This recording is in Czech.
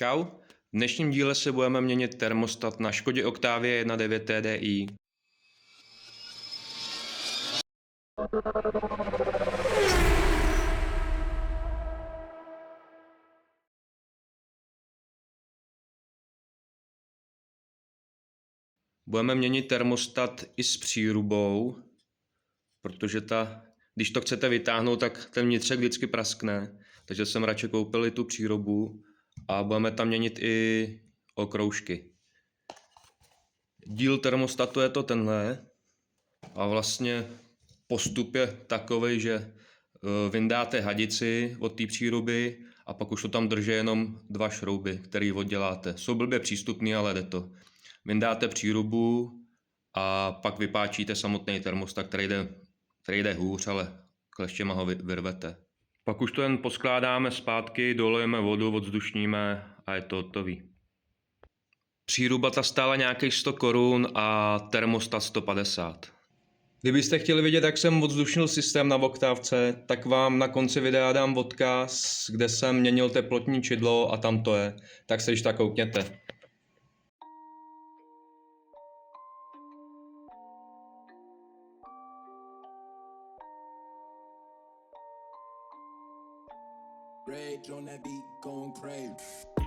Čau, v dnešním díle se budeme měnit termostat na Škodě Octavia 1.9 Tdi. Budeme měnit termostat i s přírubou, protože když to chcete vytáhnout, tak ten vnitřek vždycky praskne. Takže jsem radši koupil i tu přírubu a budeme tam měnit i okroužky. Díl termostatu je to tenhle a vlastně postup je takový, že vyndáte hadici od té příruby a pak už to tam drží jenom dva šrouby, které odděláte. Jsou blbě přístupný, ale jde to. Vyndáte přírubu a pak vypáčíte samotný termostat, který jde hůř, ale kleštěma ho vyrvete. Pak už to jen poskládáme zpátky, dolejeme vodu, odzdušníme a je to hotový. Příruba ta stála nějakých 100 korun a termostat 150. Kdybyste chtěli vidět, jak jsem odzdušnil systém na Octavce, tak vám na konci videa dám odkaz, kde jsem měnil teplotní čidlo a tam to je. Tak se když tak koukněte. Rage on that beat, going crazy.